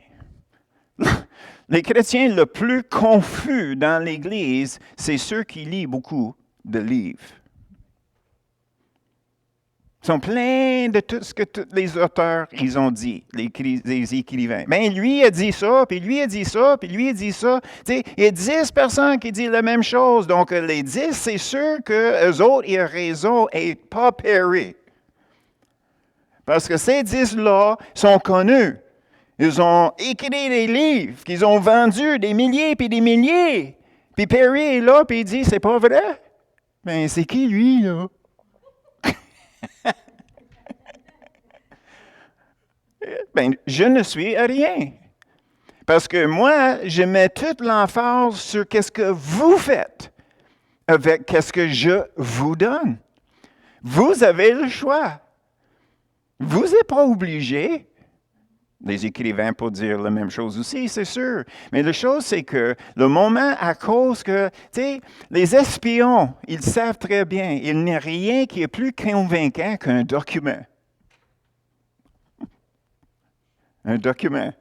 les chrétiens le plus confus dans l'Église, c'est ceux qui lisent beaucoup de livres. Ils sont pleins de tout ce que tous les auteurs ils ont dit, les écrivains. Ben, lui a dit ça, puis lui a dit ça, puis lui a dit ça. Tu sais, il y a 10 personnes qui disent la même chose. Donc, les 10, c'est sûr qu'eux autres, ils ont raison et pas Perry. Parce que ces 10-là sont connus. Ils ont écrit des livres qu'ils ont vendus des milliers puis des milliers. Puis Perry est là, puis il dit, c'est pas vrai. Ben, c'est qui lui, là? Ben, je ne suis rien. Parce que moi, je mets toute l'emphase sur qu'est-ce que vous faites avec qu'est-ce que je vous donne. Vous avez le choix. Vous n'êtes pas obligé. Les écrivains pour dire la même chose aussi, c'est sûr. Mais la chose, c'est que le moment, à cause que, tu sais, les espions, ils savent très bien, il n'y a rien qui est plus convaincant qu'un document. Un document.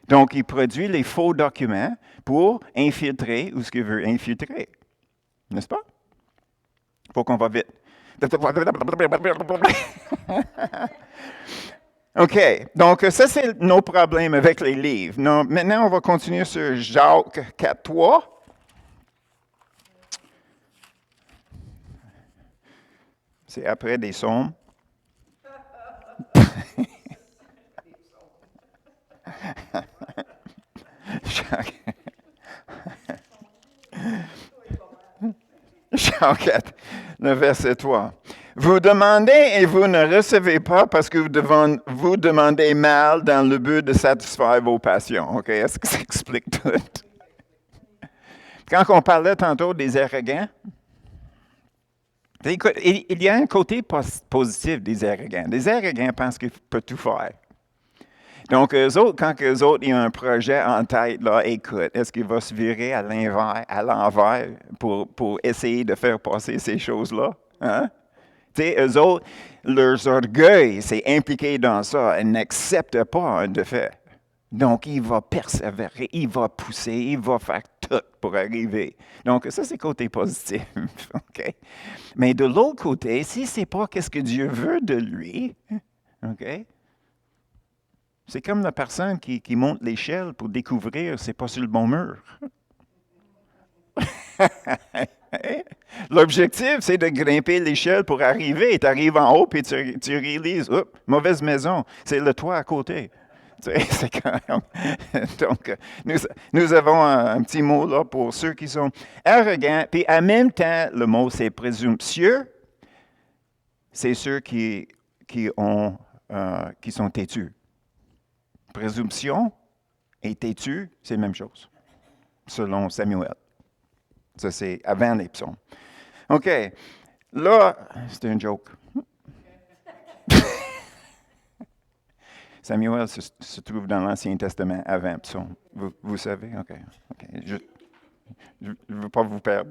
Donc, il produit les faux documents pour infiltrer ou ce qu'il veut infiltrer. N'est-ce pas? Il faut qu'on va vite. OK. Donc, ça, c'est nos problèmes avec les livres. Non, maintenant, on va continuer sur Jacques 4.3. C'est après des psaumes. Jacques 4, le verset 3. Vous demandez et vous ne recevez pas parce que vous demandez mal dans le but de satisfaire vos passions. OK? Est-ce que ça explique tout? Quand on parlait tantôt des arrogants, écoute, il y a un côté positif des arrogants. Les arrogants pensent qu'ils peuvent tout faire. Donc, eux autres, quand eux autres, ils ont un projet en tête, là, écoute, est-ce qu'il va se virer à l'envers pour essayer de faire passer ces choses-là? Hein? Tu sais, eux autres, leur orgueil, c'est impliqué dans ça. Ils n'acceptent pas un défait. Donc, il va persévérer, il va pousser, il va faire tout pour arriver. Donc, ça, c'est le côté positif. OK? Mais de l'autre côté, si ce n'est pas qu'est-ce que Dieu veut de lui, OK? C'est comme la personne qui monte l'échelle pour découvrir c'est pas sur le bon mur. L'objectif, c'est de grimper l'échelle pour arriver. Tu arrives en haut et tu réalises, oups, mauvaise maison, c'est le toit à côté. C'est quand même. Donc, nous avons un petit mot là pour ceux qui sont arrogants. Puis en même temps, le mot c'est présomptueux. C'est ceux qui sont têtus. Présomption et têtu, c'est la même chose, selon Samuel. Ça, c'est avant les psaumes. OK. Là, c'est un joke. Samuel se trouve dans l'Ancien Testament avant psaume. Vous savez? OK. Je ne veux pas vous perdre.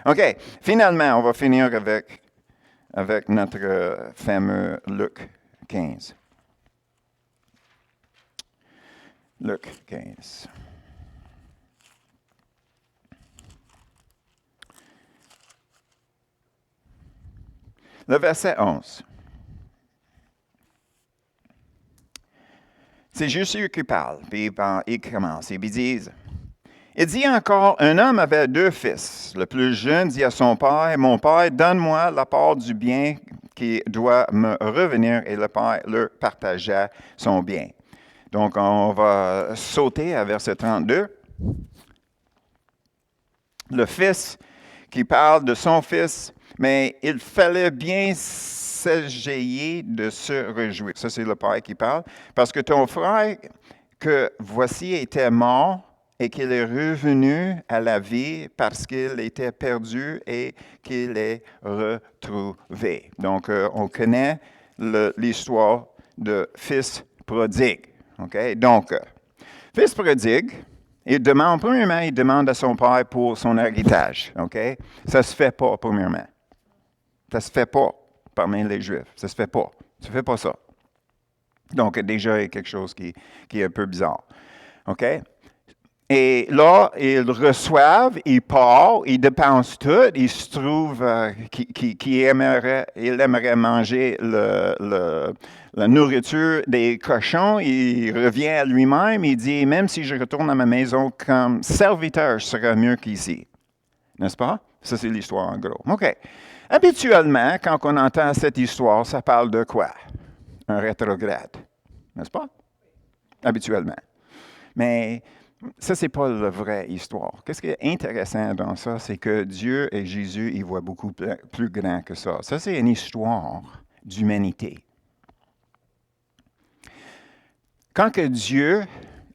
OK. Finalement, on va finir avec notre fameux Luc 15. Luc 15. Le verset 11. C'est Jésus qui parle, puis il commence, il dit, il dit encore, un homme avait 2 fils. Le plus jeune dit à son père, mon père, donne-moi la part du bien qui doit me revenir, et le père leur partagea son bien. Donc, on va sauter à verset 32. Le fils qui parle de son fils, mais il fallait bien s'agir de se réjouir. Ça, c'est le père qui parle. Parce que ton frère, que voici, était mort et qu'il est revenu à la vie parce qu'il était perdu et qu'il est retrouvé. Donc, on connaît l'histoire de fils prodigue. Okay? Donc, fils prodigue, premièrement, il demande à son père pour son héritage. Okay? Ça ne se fait pas, premièrement. Ça ne se fait pas parmi les Juifs. Ça ne se fait pas. Tu ne fais pas ça. Donc, déjà, il y a quelque chose qui est un peu bizarre. OK? Et là, ils reçoivent, ils partent, ils dépensent tout. Il se trouve qu'il aimerait manger la nourriture des cochons. Il revient à lui-même. Il dit, même si je retourne à ma maison comme serviteur, je serai mieux qu'ici. N'est-ce pas? Ça, c'est l'histoire en gros. OK. Habituellement, quand on entend cette histoire, ça parle de quoi? Un rétrograde. N'est-ce pas? Habituellement. Mais ça, ce n'est pas la vraie histoire. Qu'est-ce qui est intéressant dans ça, c'est que Dieu et Jésus, ils voient beaucoup plus grand que ça. Ça, c'est une histoire d'humanité. Quand que Dieu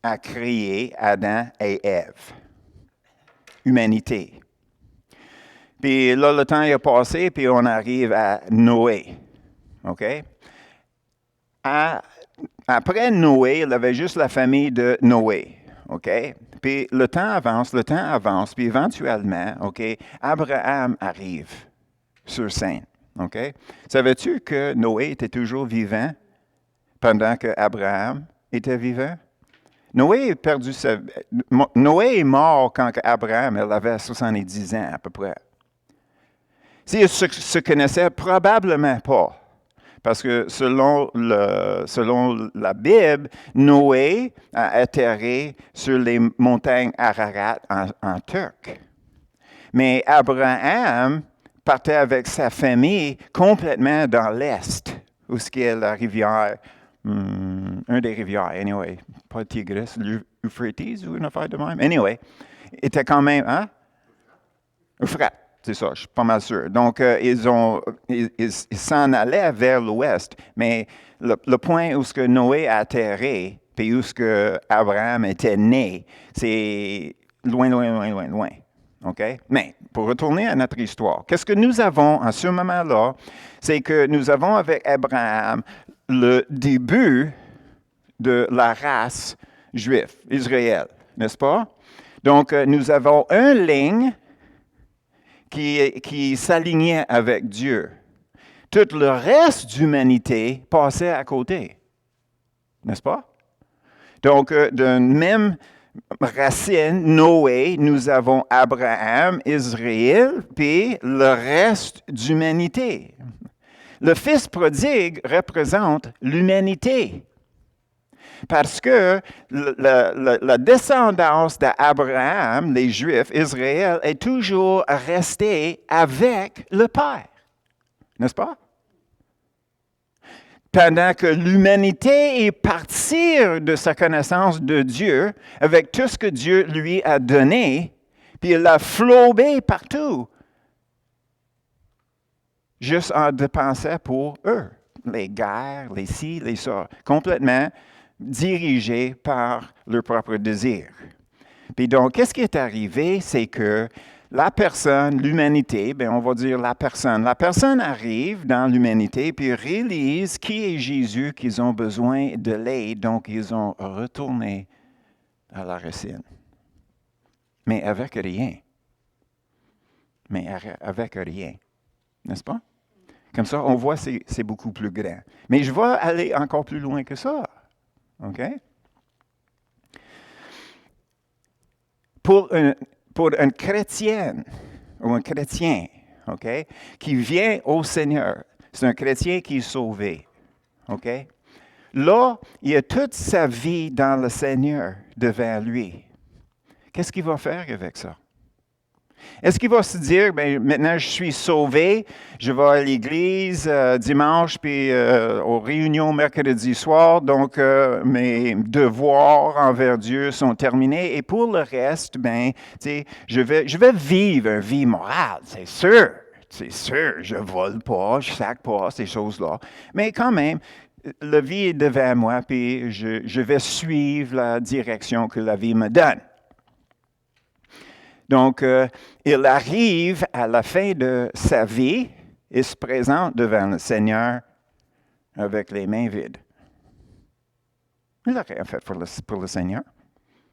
a créé Adam et Ève, humanité. Puis là, le temps est passé, puis on arrive à Noé. OK? Après Noé, il y avait juste la famille de Noé. OK? Puis le temps avance, puis éventuellement, OK, Abraham arrive sur scène. OK? Savais-tu que Noé était toujours vivant pendant que Abraham était vivant? Noé est mort quand Abraham avait 70 ans à peu près. S'ils se connaissaient probablement pas. Parce que selon la Bible, Noé a atterri sur les montagnes Ararat en Turquie. Mais Abraham partait avec sa famille complètement dans l'Est, où ce qui est la rivière, un des rivières, anyway, pas Tigris, l'Euphrates ou une affaire de même. Anyway, était quand même, hein? Euphrate. C'est ça, je suis pas mal sûr. Donc, ils s'en allaient vers l'ouest, mais le point où ce que Noé a atterri, puis où ce que Abraham était né, c'est loin. OK? Mais, pour retourner à notre histoire, qu'est-ce que nous avons en ce moment-là? C'est que nous avons avec Abraham le début de la race juive, Israël, n'est-ce pas? Donc, nous avons une ligne qui s'alignait avec Dieu. Tout le reste d'humanité passait à côté. N'est-ce pas? Donc, d'une même racine, Noé, nous avons Abraham, Israël, puis le reste d'humanité. Le fils prodigue représente l'humanité. Parce que la descendance d'Abraham, les Juifs, Israël, est toujours restée avec le Père. N'est-ce pas? Pendant que l'humanité est partie de sa connaissance de Dieu, avec tout ce que Dieu lui a donné, puis il l'a flobé partout, juste en dépensant pour eux. Les guerres, les ci, les ça, complètement dirigés par leur propre désir. Puis donc, qu'est-ce qui est arrivé, c'est que la personne, l'humanité, on va dire la personne arrive dans l'humanité, puis réalise qui est Jésus, qu'ils ont besoin de l'aide, donc ils ont retourné à la racine. Mais avec rien. N'est-ce pas? Comme ça, on voit que c'est beaucoup plus grand. Mais je vais aller encore plus loin que ça. OK? Pour une chrétienne ou un chrétien, OK, qui vient au Seigneur, C'est un chrétien qui est sauvé. OK? Là, il a toute sa vie dans le Seigneur devant lui. Qu'est-ce qu'il va faire avec ça? Est-ce qu'il va se dire, bien, maintenant je suis sauvé, je vais à l'église dimanche, puis aux réunions mercredi soir, donc mes devoirs envers Dieu sont terminés, et pour le reste, ben, je vais vivre une vie morale, c'est sûr, je vole pas, je sac pas, ces choses-là, mais quand même, la vie est devant moi, puis je vais suivre la direction que la vie me donne. Donc, il arrive à la fin de sa vie, il se présente devant le Seigneur avec les mains vides. Il n'a rien fait pour le Seigneur.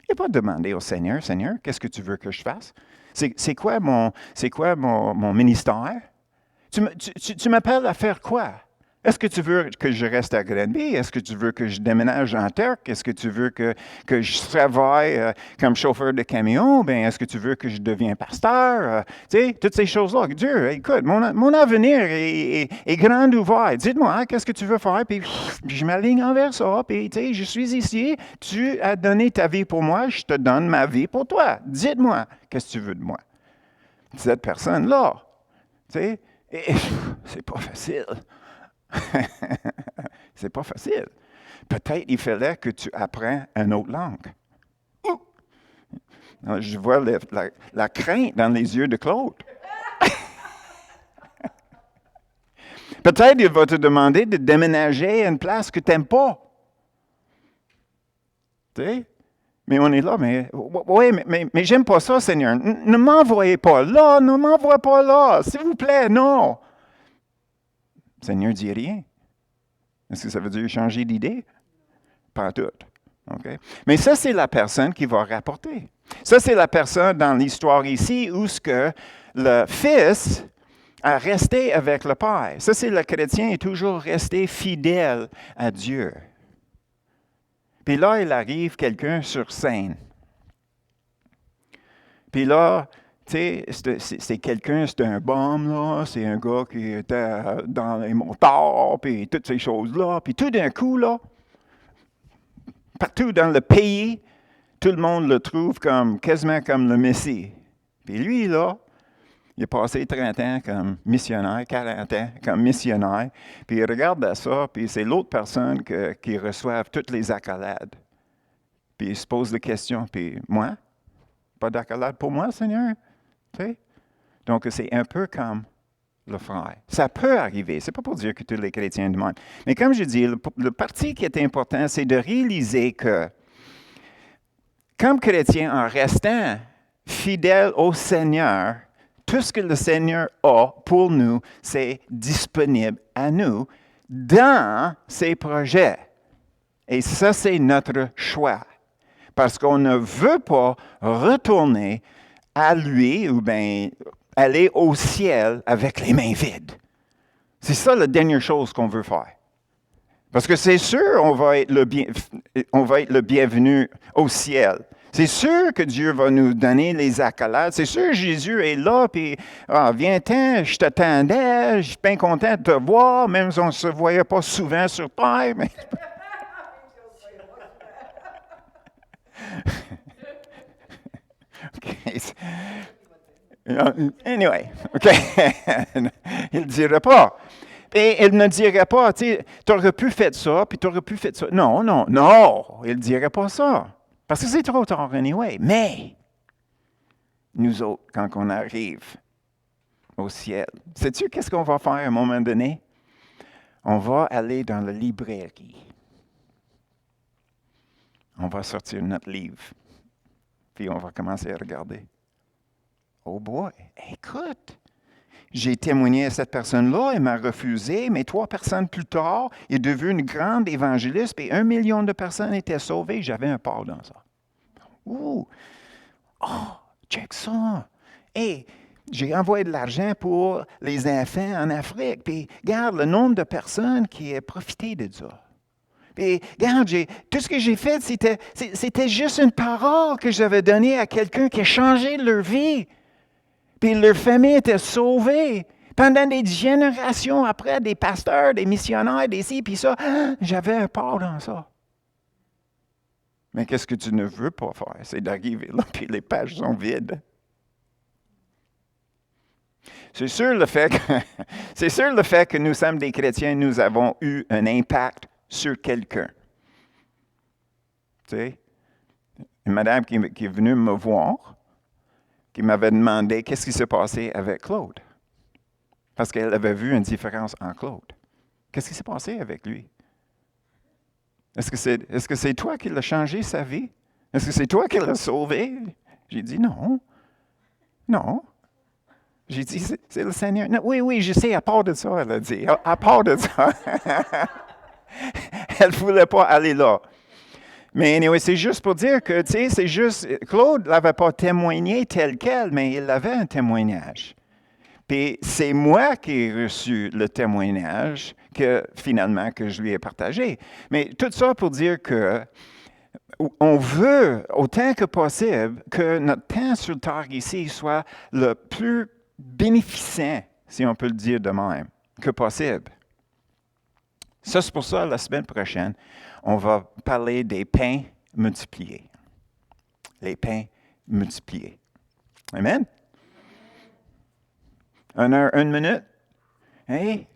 Il n'a pas demandé au Seigneur, Seigneur, qu'est-ce que tu veux que je fasse? C'est quoi mon ministère? Tu m'appelles à faire quoi? Est-ce que tu veux que je reste à Granby? Est-ce que tu veux que je déménage en Turc? Est-ce que tu veux que je travaille comme chauffeur de camion? Ben, est-ce que tu veux que je devienne pasteur? Toutes ces choses-là. Dieu, écoute, mon avenir est grand ouvert. Dites-moi, qu'est-ce que tu veux faire? Puis je m'aligne envers ça. Puis, je suis ici. Tu as donné ta vie pour moi. Je te donne ma vie pour toi. Dites-moi, qu'est-ce que tu veux de moi? Cette personne-là, c'est pas facile. C'est pas facile. Peut-être il fallait que tu apprennes une autre langue. Je vois la crainte dans les yeux de Claude. Peut-être il va te demander de déménager à une place que tu n'aimes pas. Tu sais? Mais on est là, mais j'aime pas ça, Seigneur. Ne m'envoyez pas là, ne m'envoyez pas là, s'il vous plaît, non. Le Seigneur dit rien. Est-ce que ça veut dire changer d'idée? Pas tout. Okay? Mais ça, c'est la personne qui va rapporter. Ça, c'est la personne dans l'histoire ici où ce que le Fils a resté avec le Père. Ça, c'est le chrétien est toujours resté fidèle à Dieu. Puis là, il arrive quelqu'un sur scène. Puis là, tu sais, c'est quelqu'un, c'est un bum, là, c'est un gars qui était dans les motards, puis toutes ces choses-là. Puis tout d'un coup, là, partout dans le pays, tout le monde le trouve quasiment comme le Messie. Puis lui, là, il a passé 30 ans comme missionnaire, 40 ans comme missionnaire, puis il regarde ça, puis c'est l'autre personne qui reçoit toutes les accolades. Puis il se pose la question, puis moi? Pas d'accolade pour moi, Seigneur? Tu sais? Donc, c'est un peu comme le frère. Ça peut arriver. Ce n'est pas pour dire que tous les chrétiens demandent. Mais comme je dis, le parti qui est important, c'est de réaliser que, comme chrétien, en restant fidèle au Seigneur, tout ce que le Seigneur a pour nous, c'est disponible à nous dans ses projets. Et ça, c'est notre choix. Parce qu'on ne veut pas retourner à lui ou bien aller au ciel avec les mains vides. C'est ça la dernière chose qu'on veut faire. Parce que c'est sûr on va être le bienvenu au ciel. C'est sûr que Dieu va nous donner les accolades. C'est sûr que Jésus est là, puis viens-t'en, je t'attendais, je suis bien content de te voir, même si on ne se voyait pas souvent sur terre. Mais... Okay. Anyway, OK. Il ne dirait pas. Et il ne dirait pas, tu aurais pu faire ça, puis tu aurais pu faire ça. Non. Il ne dirait pas ça. Parce que c'est trop tard anyway. Mais, nous autres, quand on arrive au ciel, sais-tu qu'est-ce qu'on va faire à un moment donné? On va aller dans la librairie. On va sortir notre livre. Puis on va commencer à regarder. Oh boy, écoute, j'ai témoigné à cette personne-là, elle m'a refusé, mais 3 personnes plus tard, il est devenu une grande évangéliste, puis 1 million de personnes étaient sauvées, j'avais un part dans ça. Ouh! Oh, check ça! Hey, j'ai envoyé de l'argent pour les enfants en Afrique, puis regarde le nombre de personnes qui ont profité de ça. Puis, regarde, tout ce que j'ai fait, c'était juste une parole que j'avais donnée à quelqu'un qui a changé leur vie. Puis leur famille était sauvée. Pendant des générations après, des pasteurs, des missionnaires, des ci, puis ça, j'avais un part dans ça. Mais qu'est-ce que tu ne veux pas faire? C'est d'arriver là, puis les pages sont vides. C'est sûr le fait que nous sommes des chrétiens, nous avons eu un impact sur quelqu'un. Tu sais, une madame qui est venue me voir, qui m'avait demandé qu'est-ce qui s'est passé avec Claude. Parce qu'elle avait vu une différence en Claude. Qu'est-ce qui s'est passé avec lui? Est-ce que c'est toi qui l'as changé sa vie? Est-ce que c'est toi qui l'as sauvé? J'ai dit non. Non. J'ai dit, c'est le Seigneur. Non, oui, je sais, à part de ça, elle a dit. À part de ça. Elle ne voulait pas aller là. Mais anyway, c'est juste pour dire que, tu sais, c'est juste, Claude n'avait pas témoigné tel quel, mais il avait un témoignage. Puis c'est moi qui ai reçu le témoignage que finalement que je lui ai partagé. Mais tout ça pour dire que on veut, autant que possible, que notre temps sur terre ici soit le plus bénéficent, si on peut le dire de même, que possible. Ça, c'est pour ça, la semaine prochaine, on va parler des pains multipliés. Les pains multipliés. Amen? Une minute? Hey?